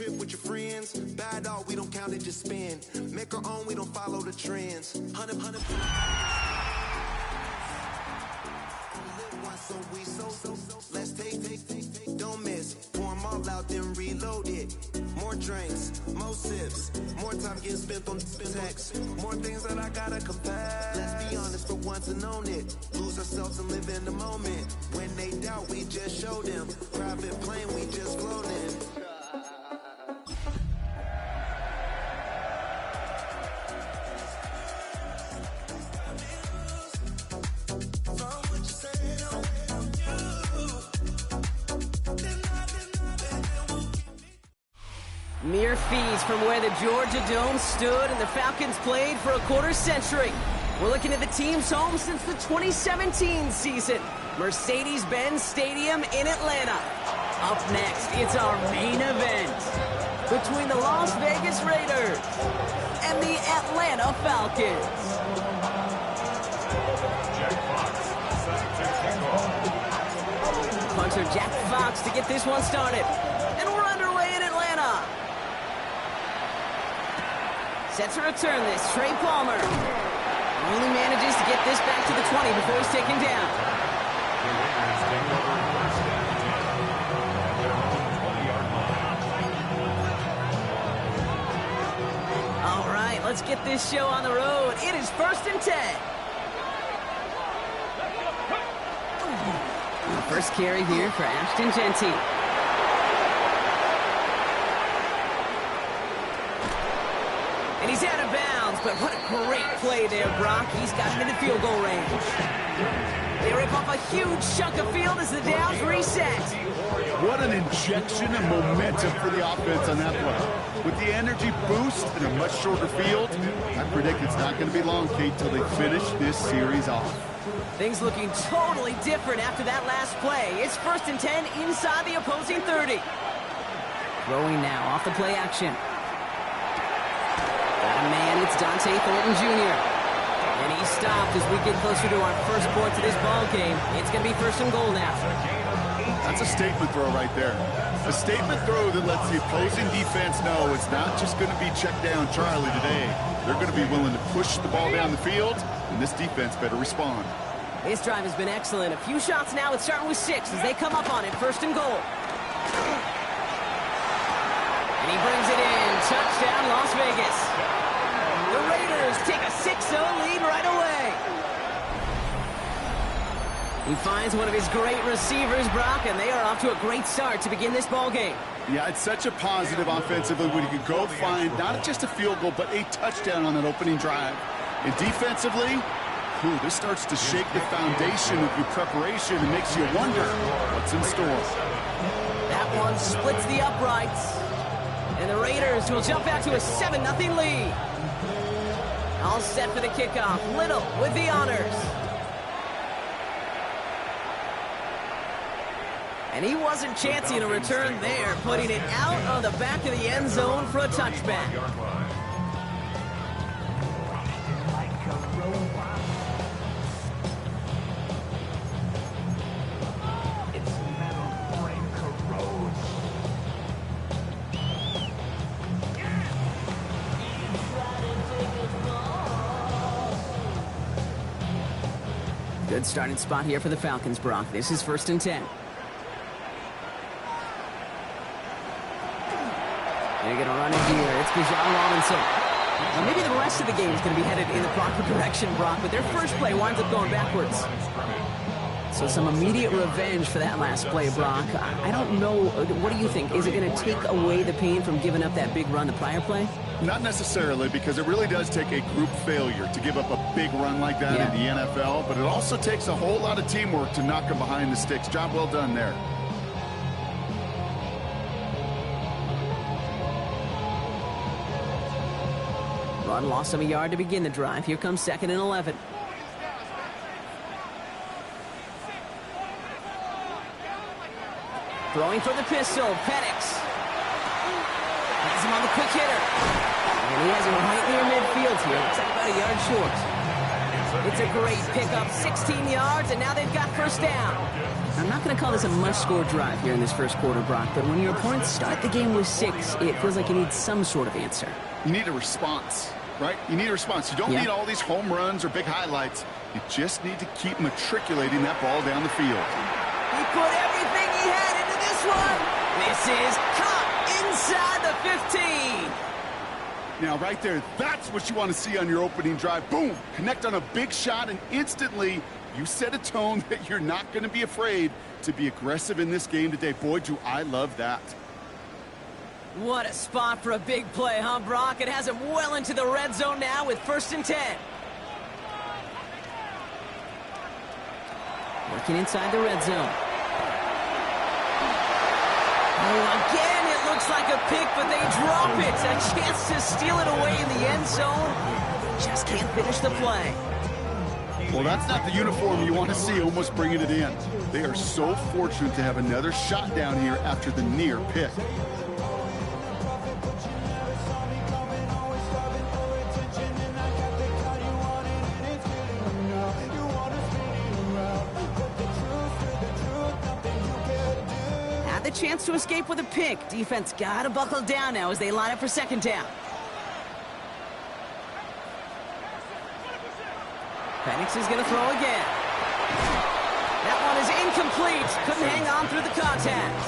trip with your friends. Buy it all, we don't count it, just spend. Make our own, we don't follow the trends. 100. So we let's take, don't miss. Pour 'em all out, then reload it. More drinks, more sips, more time getting spent on text. More things that I gotta confess. Let's be honest for once and own it. Lose ourselves and live in the moment. When they doubt, we just show them. Private plane, we just flown in. Mere fees from where the Georgia Dome stood and the Falcons played for a quarter century. We're looking at the team's home since the 2017 season. Mercedes-Benz Stadium in Atlanta. Up next, it's our main event between the Las Vegas Raiders and the Atlanta Falcons. Punter Jack Fox to get this one started. And we're underway in Atlanta. Set to return this, Trey Palmer. Only manages to get this back to the 20 before he's taken down. All right, let's get this show on the road. It is 1st and 10. First carry here for Ashton Genty. And he's out of bounds, but what a great play there, Brock. He's got him into field goal range. They rip off a huge chunk of field as the downs reset. What an injection of momentum for the offense on that play. With the energy boost and a much shorter field, I predict it's not going to be long, Kate, till they finish this series off. Things looking totally different after that last play. It's 1st and 10 inside the opposing 30. Throwing now off the play action. Got a man, it's Dante Thornton Jr. And he's stopped as we get closer to our first point to this ball game. It's going to be 1st and goal now. That's a statement throw right there. A statement throw that lets the opposing defense know it's not just going to be check down Charlie today. They're going to be willing to push the ball down the field, and this defense better respond. This drive has been excellent. A few shots now. It's starting with 6 as they come up on it. 1st and goal. And he brings it in. Touchdown, Las Vegas. The Raiders take a 6-0 lead right away. He finds one of his great receivers, Brock, and they are off to a great start to begin this ball game. Yeah, it's such a positive offensively when you can go find not just a field goal, but a touchdown on that opening drive. And defensively, this starts to shake the foundation of your preparation and makes you wonder what's in store. That one splits the uprights. And the Raiders will jump out to a 7-0 lead. All set for the kickoff. Little with the honors. And he wasn't chancing a return there, putting it out of the back of the end zone for a touchback. Good starting spot here for the Falcons, Brock. This is 1st and 10. They're going to run it here. It's Bijan Robinson. Now, maybe the rest of the game is going to be headed in the proper direction, Brock, but their first play winds up going backwards. So some immediate revenge for that last play, Brock. I don't know. What do you think? Is it going to take away the pain from giving up that big run the prior play? Not necessarily, because it really does take a group failure to give up a big run like that in the NFL, but it also takes a whole lot of teamwork to knock them behind the sticks. Job well done there. Run lost him a yard to begin the drive. Here comes 2nd and 11. Throwing for the pistol, Penix. Has him on the quick hitter. And he has him right near midfield here. Looks like about a yard short. It's a great pickup, 16 yards, and now they've got first down. I'm not going to call this a must-score drive here in this first quarter, Brock, but when your opponents start the game with 6, it feels like you need some sort of answer. You need a response, right? You need a response. You don't need all these home runs or big highlights. You just need to keep matriculating that ball down the field. He put everything he had into this one. This is caught inside the 15. Now, right there, that's what you want to see on your opening drive. Boom! Connect on a big shot, and instantly you set a tone that you're not going to be afraid to be aggressive in this game today. Boy, do I love that. What a spot for a big play, huh, Brock? It has him well into the red zone now with 1st and 10. Working inside the red zone. Oh, again, it looks like a pick, but they drop it. A chance to steal it away in the end zone. Just can't finish the play. Well, that's not the uniform you want to see almost bringing it in. They are so fortunate to have another shot down here after the near pick. Had the chance to escape with a pick. Defense got to buckle down now as they line up for 2nd down. Penix is going to throw again. That one is incomplete. Couldn't hang on through the contact.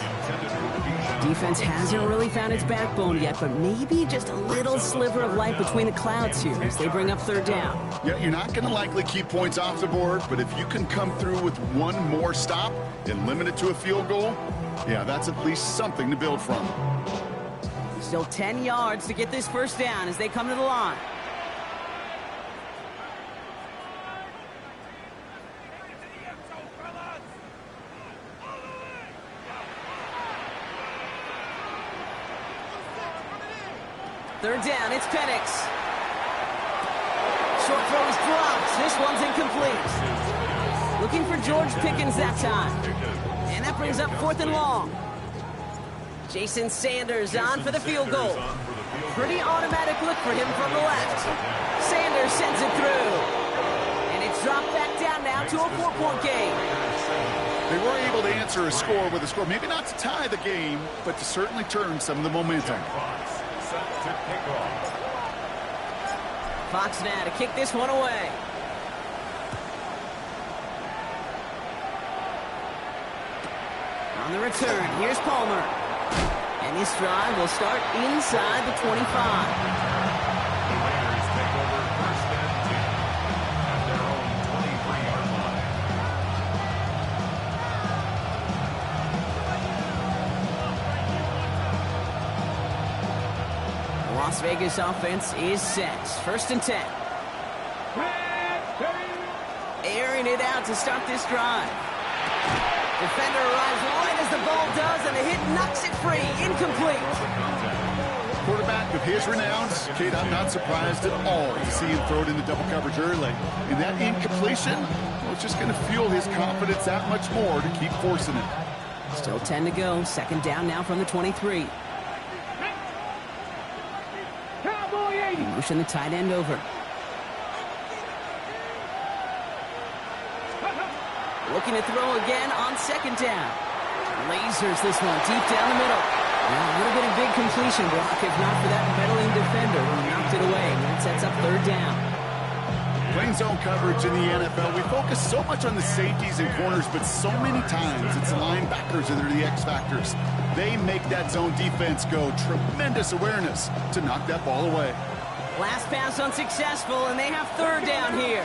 Defense hasn't really found its backbone yet, but maybe just a little sliver of light between the clouds here as they bring up 3rd down. Yeah, you're not going to likely keep points off the board, but if you can come through with one more stop and limit it to a field goal, yeah, that's at least something to build from. Still 10 yards to get this 1st down as they come to the line. Third down, it's Penix. Short throw is dropped. This one's incomplete. Looking for George Pickens that time. And that brings up 4th and long. Jason Sanders on for the field goal. Pretty automatic look for him from the left. Sanders sends it through. And it's dropped back down now to a 4-point game. They were able to answer a score with a score, maybe not to tie the game, but to certainly turn some of the momentum. Fox now to kick this one away. On the return, here's Palmer. And this drive will start inside the 25. Las Vegas offense is set. 1st and 10. Airing it out to start this drive. Defender arrives right as the ball does, and the hit knocks it free. Incomplete. Quarterback of his renowns, Kate, I'm not surprised at all to see him throw it into double coverage early. And that incompletion was just going to fuel his confidence that much more to keep forcing it. Still 10 to go. 2nd down now from the 23. Motion the tight end over. Looking to throw again on 2nd down. Lasers this one deep down the middle. Well, a little bit of big completion block, if not for that meddling defender who knocked it away. That sets up 3rd down. Playing zone coverage in the NFL, we focus so much on the safeties and corners, but so many times it's linebackers that are the X factors. They make that zone defense go. Tremendous awareness to knock that ball away. Last pass unsuccessful, and they have 3rd down here.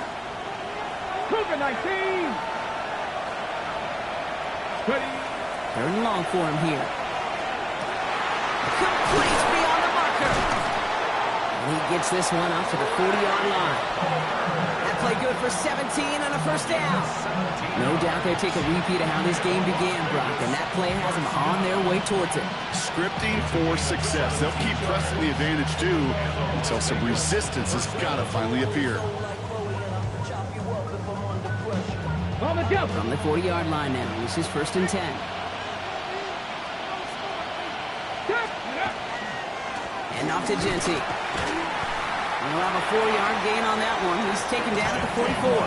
Cougar 19. 3rd and long for him here. Complete beyond the marker. And he gets this one up to the 40-yard line. That play good for 17 and a 1st down. No doubt they take a repeat of how this game began, Brock, and that play has them on their way towards it. Scripting for success. They'll keep pressing the advantage, too, until some resistance has got to finally appear. From the 40-yard line now, this is 1st and 10. And off to Genty. He'll have a 4-yard gain on that one. He's taken down at the 44.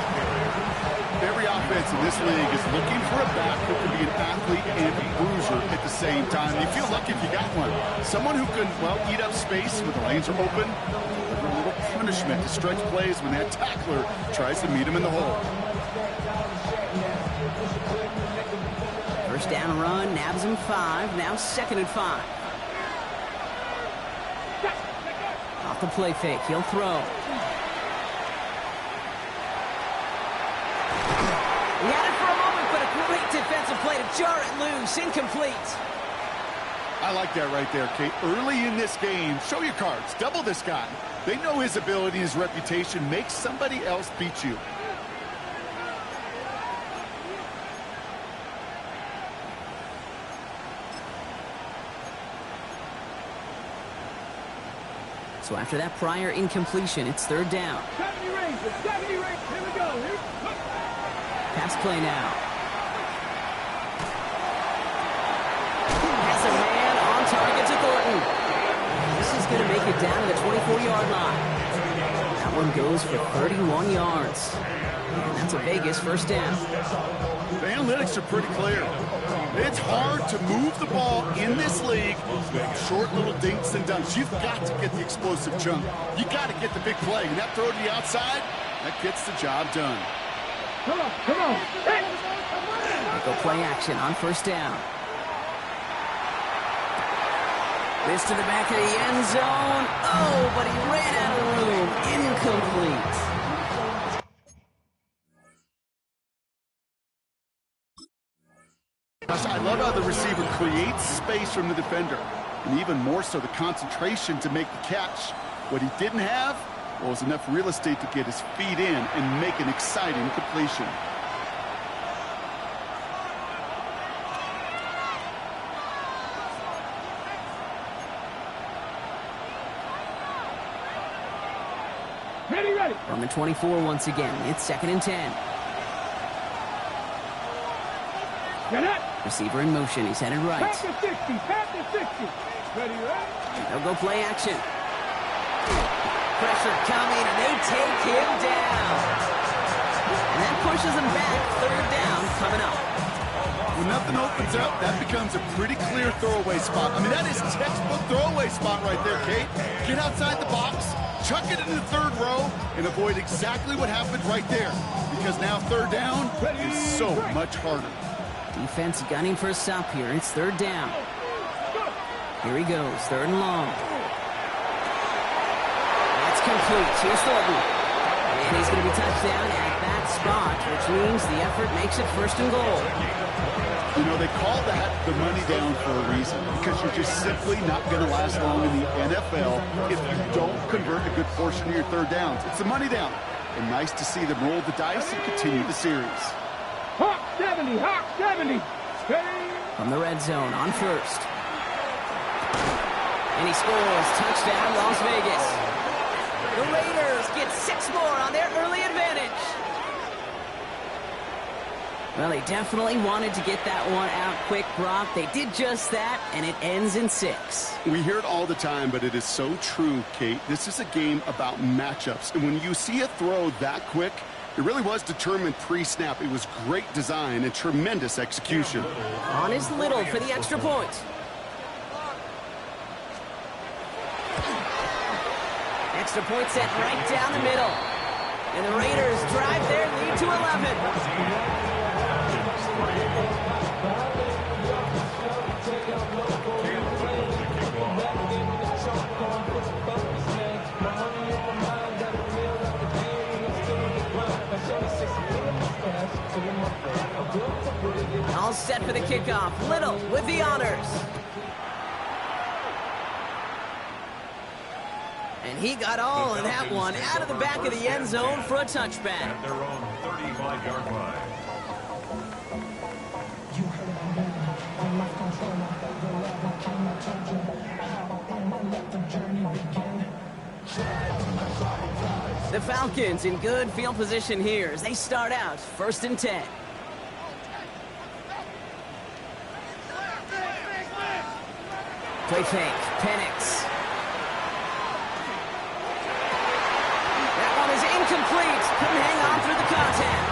Every offense in this league is looking for a back who can be an athlete and a bruiser at the same time. You feel lucky if you got one. Someone who can, well, eat up space when the lanes are open. A little punishment to stretch plays when that tackler tries to meet him in the hole. First down run, nabs him 5. Now 2nd and 5. Off the play fake, he'll throw. He had it for a moment, but a great defensive play to jar it loose. Incomplete. I like that right there, Kate. Early in this game, show your cards. Double this guy. They know his ability, his reputation. Make somebody else beat you. So after that prior incompletion, it's 3rd down. 70 range, 70 range. Here we go. Pass play now. Has a man on target to Thornton. This is going to make it down to the 24-yard line. That one goes for 31 yards. And that's a Vegas first down. The analytics are pretty clear. It's hard to move the ball in this league with short little dinks and dunks. You've got to get the explosive chunk. You got to get the big play. And that throw to the outside, that gets the job done. Come on, come on. Hey. Go play action on first down. This to the back of the end zone. Oh, but he ran out of room. Incomplete. I love how the receiver creates space from the defender, and even more so the concentration to make the catch. What he didn't have was enough real estate to get his feet in and make an exciting completion. Ready, ready. From the 24 once again, it's 2nd and 10. Get it. Receiver in motion, he's headed right. Pat the 60, pat the 60. Ready, ready. They'll go play action. Pressure coming, and they take him down. And that pushes him back. 3rd down coming up. When nothing opens up, that becomes a pretty clear throwaway spot. I mean, that is textbook throwaway spot right there, Kate. Get outside the box, chuck it into the 3rd row, and avoid exactly what happened right there. Because now 3rd down is so much harder. Defense gunning for a stop here. It's 3rd down. Here he goes, 3rd and long. That's complete. Here's Thornton. And he's going to be touched down at that spot, which means the effort makes it 1st and goal. You know, they call that the money down for a reason, because you're just simply not going to last long in the NFL if you don't convert a good portion of your 3rd downs. It's a money down. And nice to see them roll the dice and continue the series. Hawk 70, Hawk 70. From the red zone on 1st. And he scores. Touchdown, Las Vegas. The Raiders get 6 more on their early advantage. Well, they definitely wanted to get that one out quick, Brock. They did just that, and it ends in 6. We hear it all the time, but it is so true, Kate. This is a game about matchups. And when you see a throw that quick, it really was determined pre-snap. It was great design and tremendous execution. On is Little for the extra point. Extra point set right down the middle. And the Raiders drive their lead to 11. All set for the kickoff. Little with the honors. And he got all of that one out of the back of the end zone for a touchback. At their own 35-yard line. The Falcons in good field position here as they start out 1st and 10. Play fake, Penix. incomplete. Couldn't hang on through the contact.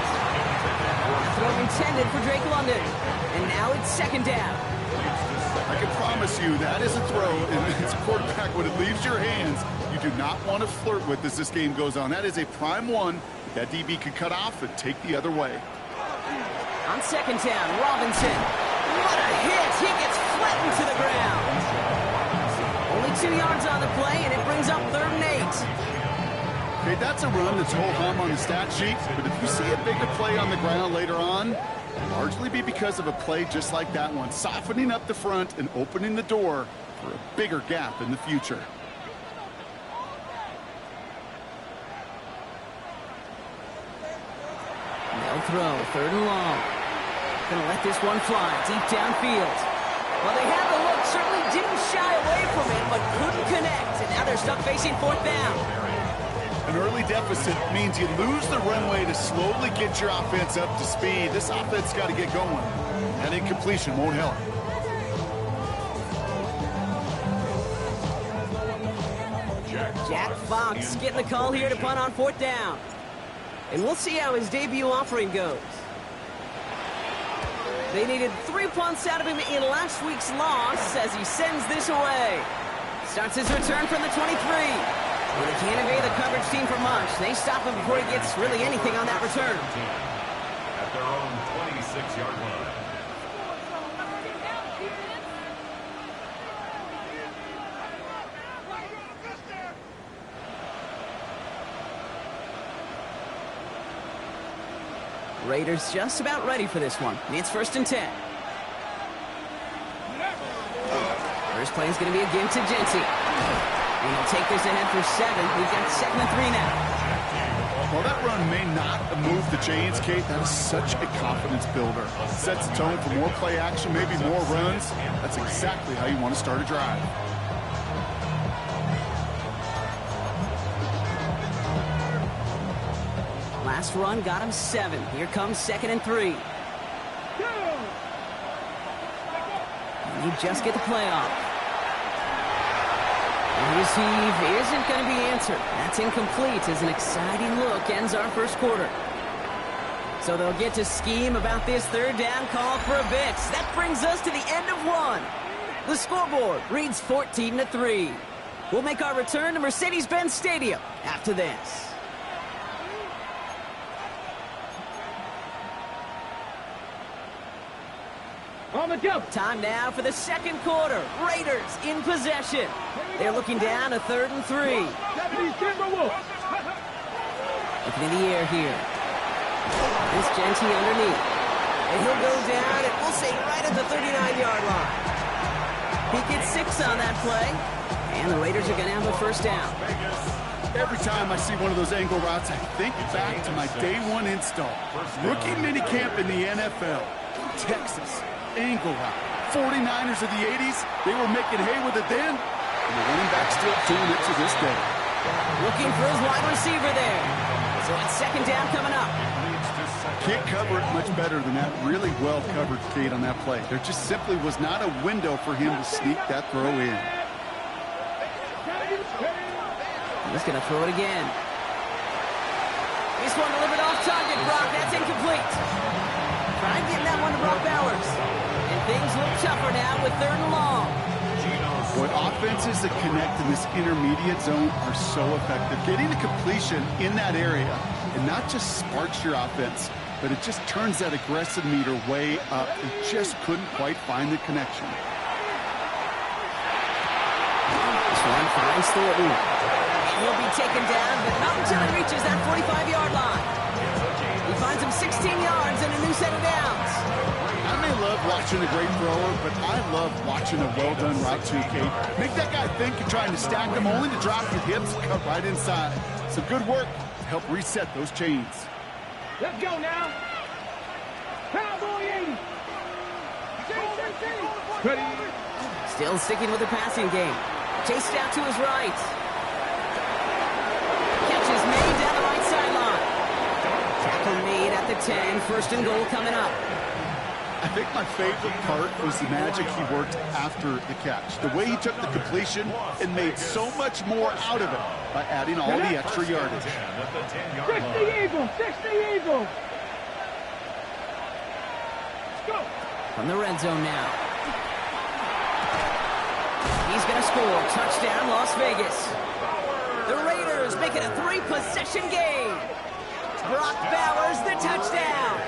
Throw intended for Drake London. And now it's second down. I can promise you that is a throw, and as a quarterback, when it leaves your hands, you do not want to flirt with as this game goes on. That is a prime one that DB could cut off and take the other way. On second down, Robinson. What a hit! He gets flattened to the ground. Only 2 yards on the play, and it brings up 3rd and 8. Okay, that's a run that's ho-hum on the stat sheet, but if you see a bigger play on the ground later on, it'll largely be because of a play just like that one, softening up the front and opening the door for a bigger gap in the future. They'll throw, 3rd and long. Gonna let this one fly deep downfield. Well, they had the look, certainly didn't shy away from it, but couldn't connect, and now they're stuck facing 4th down. An early deficit means you lose the runway to slowly get your offense up to speed. This offense got to get going. That incompletion won't help. Jack Fox getting the call here to punt on 4th down. And we'll see how his debut offering goes. They needed 3 punts out of him in last week's loss as he sends this away. Starts his return from the 23. When they can't evade the coverage team for much, they stop him before he gets really anything on that return. At their own 26-yard line. Raiders just about ready for this one. It's 1st and 10. First play is going to be a give to Jency. And he'll take this ahead for 7. We've got 2nd and 3 now. Well, that run may not have moved the chains, Kate. That is such a confidence builder. Sets the tone for more play action, maybe more runs. That's exactly how you want to start a drive. Last run got him 7. Here comes 2nd and 3. And you just get the play off. And his heave isn't going to be answered. That's incomplete as an exciting look ends our first quarter. So they'll get to scheme about this 3rd down call for a bit. That brings us to the end of 1. The scoreboard reads 14-3. We'll make our return to Mercedes-Benz Stadium after this. On the jump. Time now for the 2nd quarter. Raiders in possession. They're looking down a 3rd and 3. Looking in the air here. This Genty underneath. And he'll go down, and we'll say right at the 39-yard line. He gets 6 on that play. And the Raiders are going to have a 1st down. Every time I see one of those angle routes, I think back to my day 1 install. Rookie minicamp in the NFL. Texas. Angle route. 49ers of the 80s, they were making hay with it then, and the running back still doing it to this day. Looking for his wide receiver there. So it's 2nd down coming up. Can't cover it much better than that. Really well covered, Kate, on that play. There just simply was not a window for him to sneak that throw in. He's going to throw it again. This one delivered off target, Brock. That's incomplete. Trying getting that one to Brock Bowers. And things look tougher now with 3rd and long. Boy, offenses that connect in this intermediate zone are so effective. Getting the completion in that area, and not just sparks your offense, but it just turns that aggressive meter way up. He just couldn't quite find the connection. This one finds Thornton. And he'll be taken down, but not until he reaches that 45-yard line. He finds him 16 yards and a new set of downs. I may love watching a great thrower, but I love watching a well-done route too, Kate. Make that guy think you're trying to stack them, only to drop your hips and cut right inside. Some good work to help reset those chains. Let's go now. Cowboy 80. Ready. Still sticking with the passing game. Chased out to his right. Catch is made down the right sideline. Tackle made at the 10. 1st and goal coming up. I think my favorite part was the magic he worked after the catch. The way he took the completion and made so much more out of it by adding all the extra yardage. 60 Eagles, 60 Eagles. Let's go. From the red zone now. He's going to score. Touchdown, Las Vegas. The Raiders make it a 3-possession game. Brock Bowers, the touchdown.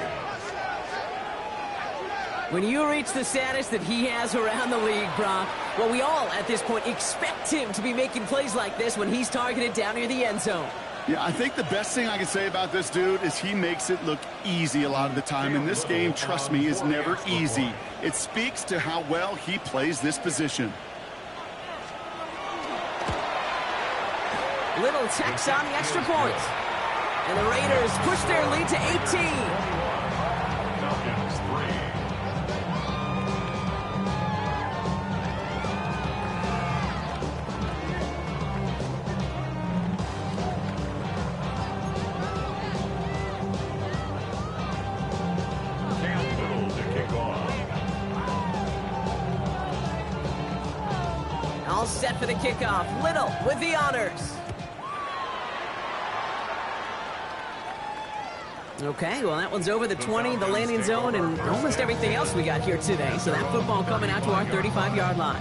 When you reach the status that he has around the league, Brock, well, we all at this point expect him to be making plays like this when he's targeted down near the end zone. Yeah, I think the best thing I can say about this dude is he makes it look easy a lot of the time. And this game, trust me, is never easy. It speaks to how well he plays this position. Little tacks on the extra point. And the Raiders push their lead to 18. Falcons 3. All set for the kickoff. Little with the honors. Okay, well, that one's over the 20, the landing zone, and almost everything else we got here today. So that football coming out to our 35-yard line.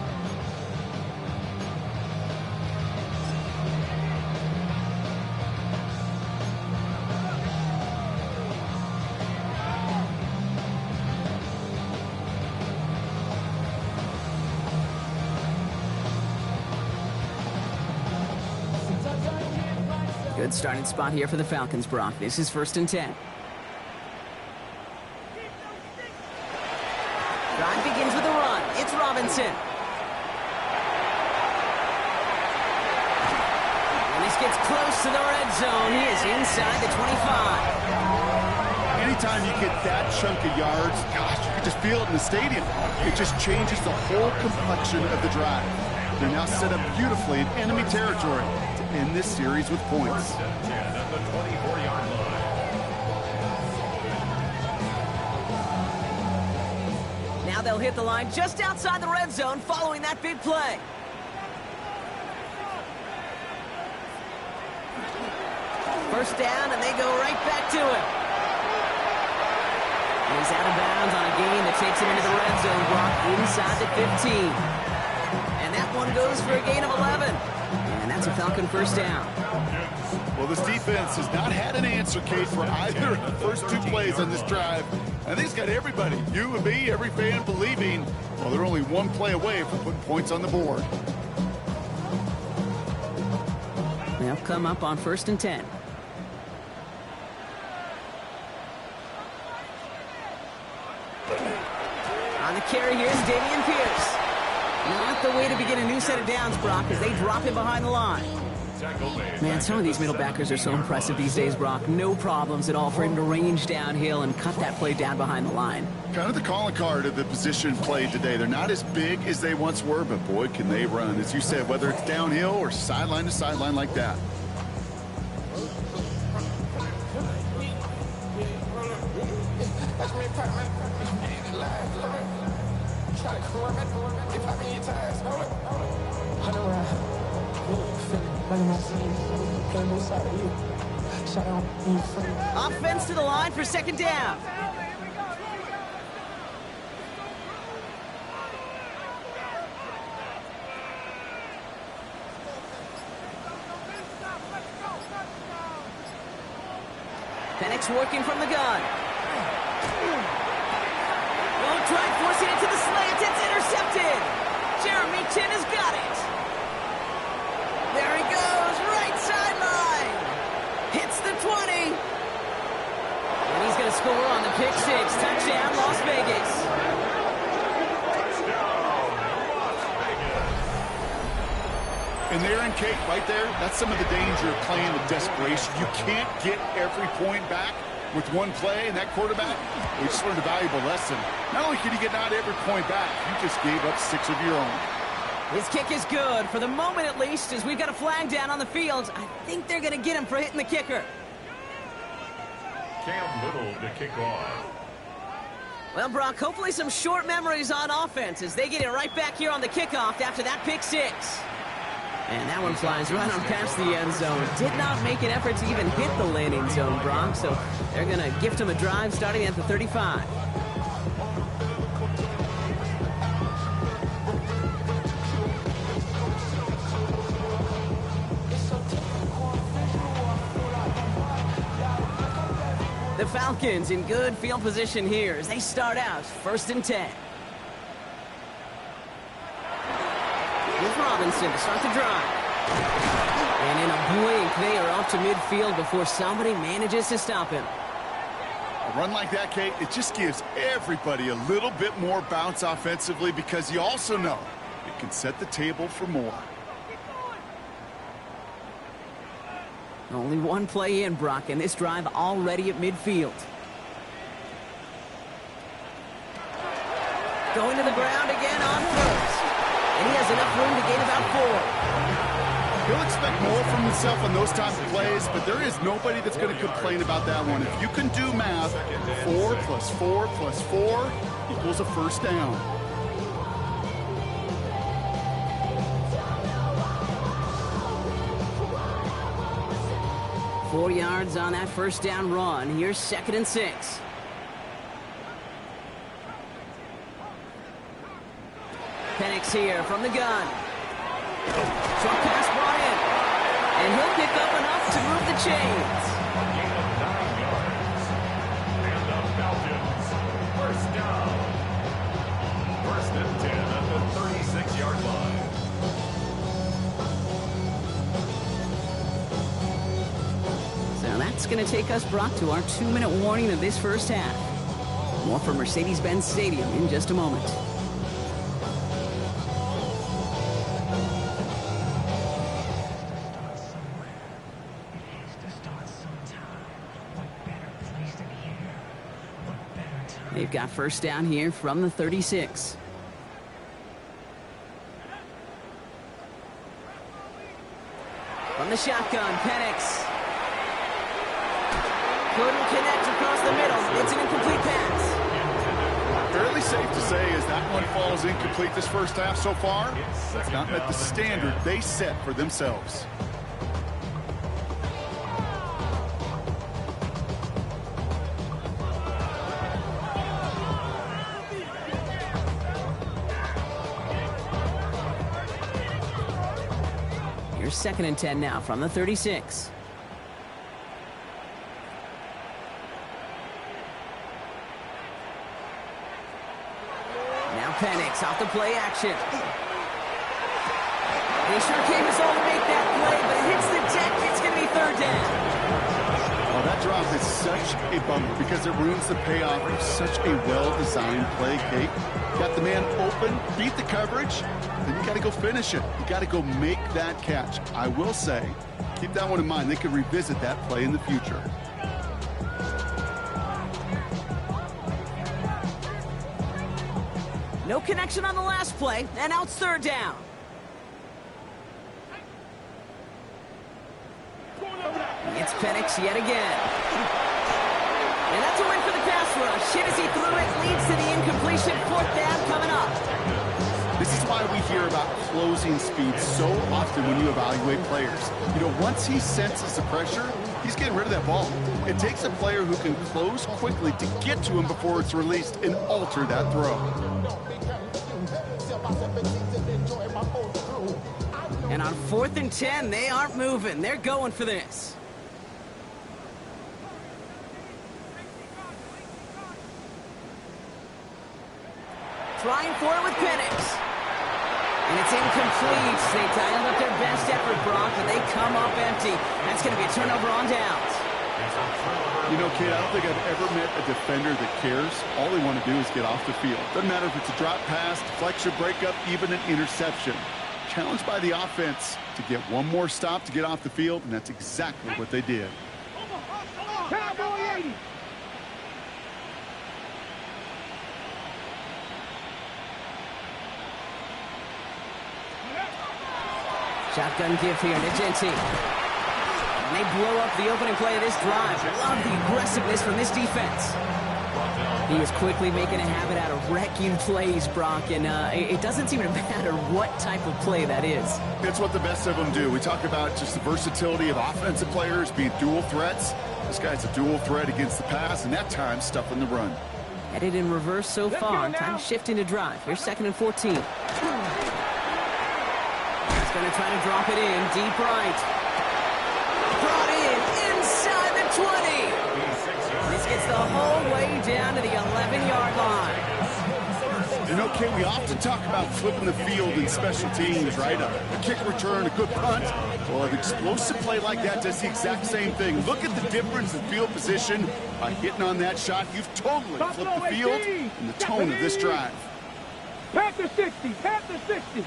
Good starting spot here for the Falcons, Brock. This is 1st and 10. Drive begins with a run. It's Robinson. And this gets close to the red zone. He is inside the 25. Anytime you get that chunk of yards, gosh, you can just feel it in the stadium. It just changes the whole complexion of the drive. They're now set up beautifully in enemy territory to end this series with points. 10 at the 24-yard line. Now they'll hit the line just outside the red zone following that big play. First down, and they go right back to him. He's out of bounds on a gain that takes him into the red zone, block inside the 15. And that one goes for a gain of 11. And that's a Falcon first down. Well, this defense has not had an answer, Kate, for either of the first two plays on this drive. I think it's got everybody, you and me, every fan, believing, well, they're only one play away from putting points on the board. They'll come up on 1st and 10. On the carry, here's Dameon Pierce. Not the way to begin a new set of downs, Brock, as they drop him behind the line. Man, some of these middle backers are so impressive these days, Brock. No problems at all for him to range downhill and cut that play down behind the line. Kind of the calling card of the position played today. They're not as big as they once were, but boy, can they run. As you said, whether it's downhill or sideline to sideline like that. Offense to the line for 2nd down. Penix working from the gun. Won't try forcing it to the slant. It's intercepted. Jeremy Chin has got it. There he goes, right sideline. Hits the 20. And he's going to score on the pick six. Touchdown, Las Vegas. And there in Kate, right there, that's some of the danger of playing with desperation. You can't get every point back with one play, and that quarterback, we just learned a valuable lesson. Not only can you get not every point back, you just gave up 6 of your own. His kick is good, for the moment at least, as we've got a flag down on the field. I think they're going to get him for hitting the kicker. Cam Little to kick off. Well, Brock, hopefully some short memories on offense as they get it right back here on the kickoff after that pick six. And that one flies right on past the end zone. Did not make an effort to even hit the landing zone, Brock, so they're going to gift him a drive starting at the 35. The Falcons in good field position here as they start out 1st and 10. With Robinson to start the drive. And in a blink, they are off to midfield before somebody manages to stop him. A run like that, Kate, it just gives everybody a little bit more bounce offensively because you also know it can set the table for more. Only one play in, Brock, and this drive already at midfield. Going to the ground again on first. And he has enough room to gain about 4. He'll expect more from himself on those types of plays, but there is nobody that's going to complain about that one. If you can do math, 4 + 4 + 4 equals a first down. Four yards on that first down run. Here's 2nd and 6. Penix here from the gun. Short pass brought in. And he'll pick up enough to move the chains. Gain of 9 yards. And the Falcons, first down. 1st and 10 at the 36-yard line. So that's going to take us, Brock, to our 2-minute warning of this first half. More from Mercedes-Benz Stadium in just a moment. They've got first down here from the 36. From the shotgun, Penix. Couldn't connect across the middle. It's an incomplete pass. Fairly safe to say as that one falls incomplete this first half so far, it's not met the standard they set for themselves. Here's 2nd and 10 now from the 36. Penix off the play action. They sure came us all to make that play, but it hits the deck. It's going to be 3rd down. Well, that drop is such a bummer because it ruins the payoff of such a well-designed play, Kate. Got the man open, beat the coverage, then you got to go finish it. You got to go make that catch. I will say, keep that one in mind. They could revisit that play in the future. No connection on the last play, and now it's 3rd down. It's Penix yet again. And that's a win for the pass rush. Hit as he threw it, leads to the incompletion. 4th down coming up. This is why we hear about closing speed so often when you evaluate players. You know, once he senses the pressure, he's getting rid of that ball. It takes a player who can close quickly to get to him before it's released and alter that throw. And on 4th and 10, they aren't moving. They're going for this. Trying for it with Penix. And it's incomplete. They dialed up their best effort, Brock, but they come up empty. That's going to be a turnover on downs. You know, kid, I don't think I've ever met a defender that cares. All they want to do is get off the field. Doesn't matter if it's a drop pass, deflection, breakup, even an interception. Challenged by the offense to get one more stop to get off the field, and that's exactly what they did. Shotgun give here to Genti. And they blow up the opening play of this drive. Love the aggressiveness from this defense. He is quickly making a habit out of wrecking plays, Brock, and it doesn't seem to matter what type of play that is. It's what the best of them do. We talk about just the versatility of offensive players being dual threats. This guy's a dual threat against the pass, and that time stuffing the run. Headed in reverse so far. Time to shift into drive. Here's 2nd and 14. He's going to try to drop it in. Deep right. Brought in inside the 20. This gets the whole way down to the 11-yard line. You know, Kate, we often talk about flipping the field in special teams, right? A kick return, a good punt. Well, an explosive play like that does the exact same thing. Look at the difference in field position. By hitting on that shot, you've totally flipped the field and the tone of this drive. Panther 60, Panther 60.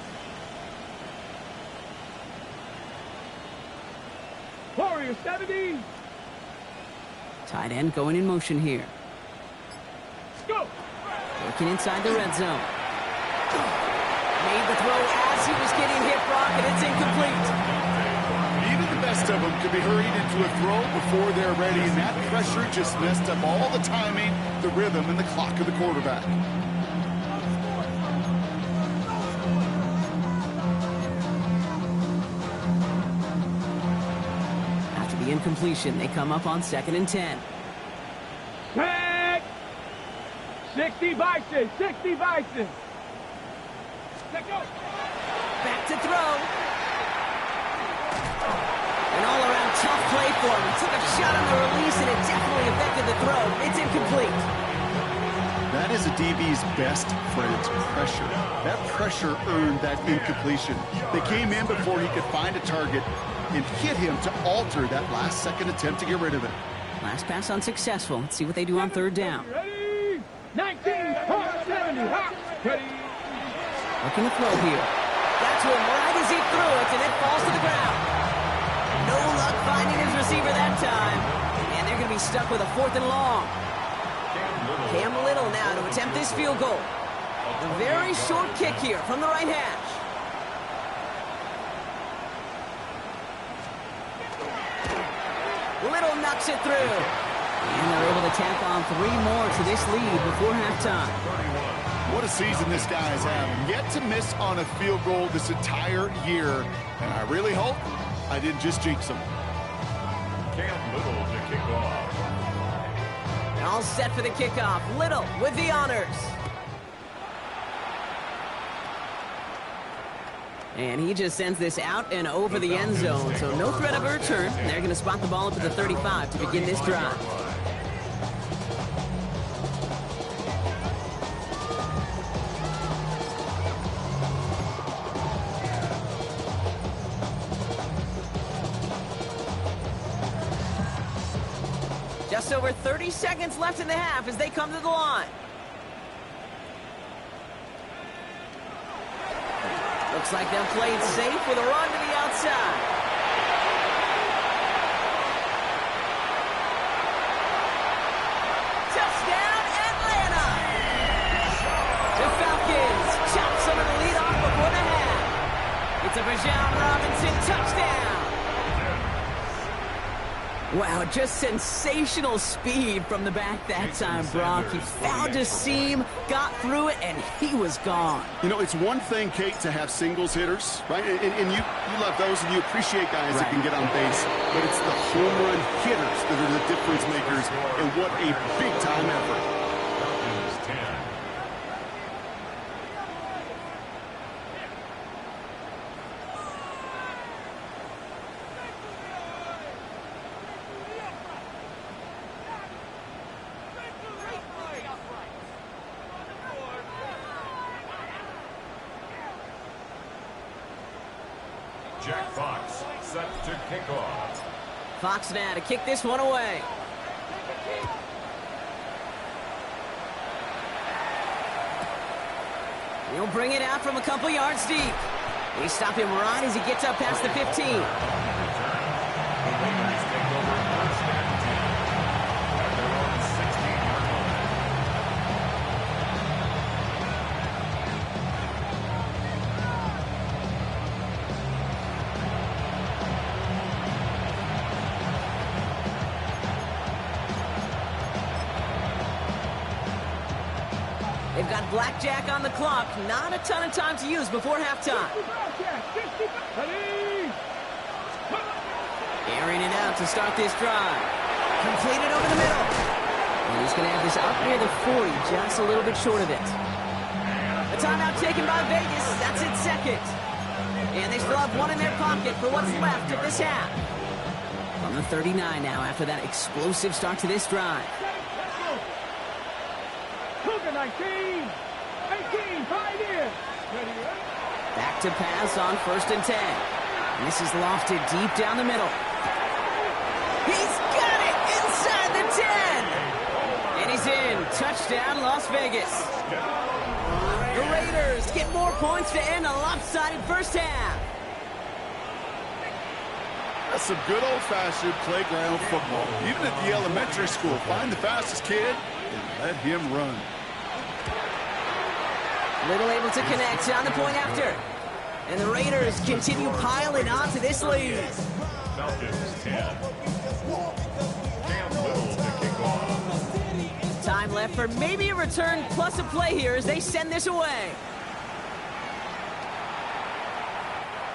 Warrior 70. Tight end going in motion here. Go. Working inside the red zone. Made the throw as he was getting hit, Brock, and it's incomplete. Even the best of them could be hurried into a throw before they're ready, and that pressure just messed up all the timing, the rhythm, and the clock of the quarterback. After the incompletion, they come up on 2nd and 10. Back. 60 Bison, 60 Bison. Let go. Back to throw. An all-around tough play for him. He took a shot on the release, and it definitely affected the throw. It's incomplete. That is a DB's best friend, pressure. That pressure earned that incompletion. They came in before he could find a target and hit him to alter that last-second attempt to get rid of it. Last pass unsuccessful. Let's see what they do on 3rd down. Ready? 19, hot 70, hot. Ready? Looking to throw here. Got to him right as he threw it, and it falls to the ground. No luck finding his receiver that time. And they're going to be stuck with a 4th and long. Cam Little now to attempt this field goal. A very short kick here from the right hash. Little knocks it through. And they're able to tack on 3 more to this lead before halftime. What a season this guy is having. Yet to miss on a field goal this entire year. And I really hope I didn't just jinx him. Cam Little to kick off. All set for the kickoff. Little with the honors. And he just sends this out and over the end zone. So no threat of a return. They're going to spot the ball up at the 35 to begin this drive. Just over 30 seconds left in the half as they come to the line. Looks like they'll play it safe with a run to the outside. Touchdown, Atlanta! The Falcons chop some of the lead off before the half. It's a Bijan Robinson touchdown. Wow, just sensational speed from the back that time, Brock. He found a seam, got through it, and he was gone. You know, it's one thing, Kate, to have singles hitters, right? And you love those, and you appreciate guys that can get on base. But it's the home run hitters that are the difference makers, and what a big-time effort. Jack Fox set to kick off. Fox now to kick this one away. He'll bring it out from a couple yards deep. They stop him right as he gets up past the 15. They've got blackjack on the clock. Not a ton of time to use before halftime. Airing it out to start this drive. Completed over the middle. And he's going to have this up near the 40, just a little bit short of it. A timeout taken by Vegas. That's its second. And they still have one in their pocket for what's left of this half. From the 39 now after that explosive start to this drive. 19, 18, right in. Back to pass on 1st and 10. And this is lofted deep down the middle. He's got it inside the 10. And he's in. Touchdown, Las Vegas. The Raiders get more points to end a lopsided first half. That's some good old-fashioned playground football. Even at the elementary school, find the fastest kid and let him run. Little able to connect on the point after. And the Raiders continue piling on to this lead. Falcons 10. Cam Little to kick off. Time left for maybe a return plus a play here as they send this away.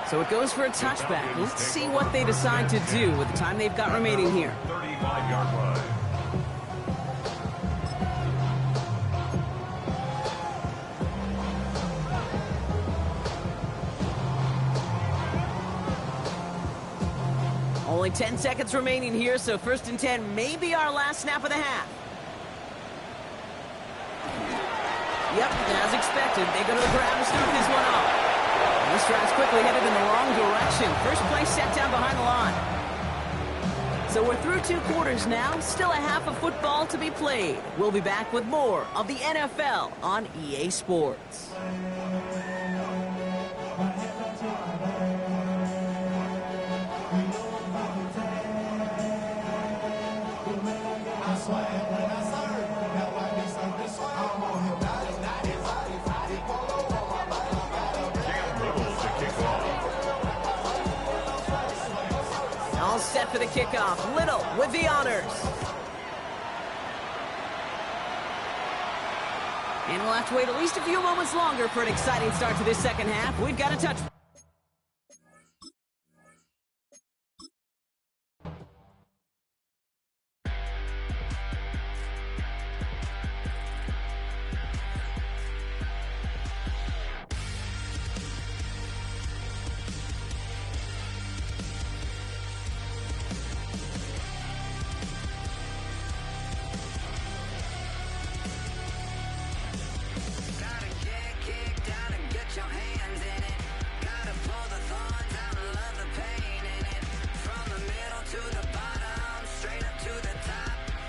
So it goes for a touchback. Let's see what they decide to do with the time they've got remaining here. 35-yard line. Only 10 seconds remaining here, so 1st and 10 may be our last snap of the half. Yep, as expected, they go to the ground to start this one off. And this drive's quickly headed in the wrong direction. First play set down behind the line. So we're through 2 quarters now, still a half of football to be played. We'll be back with more of the NFL on EA Sports. Set for the kickoff. Little with the honors. And we'll have to wait at least a few moments longer for an exciting start to this second half. We've got a touch.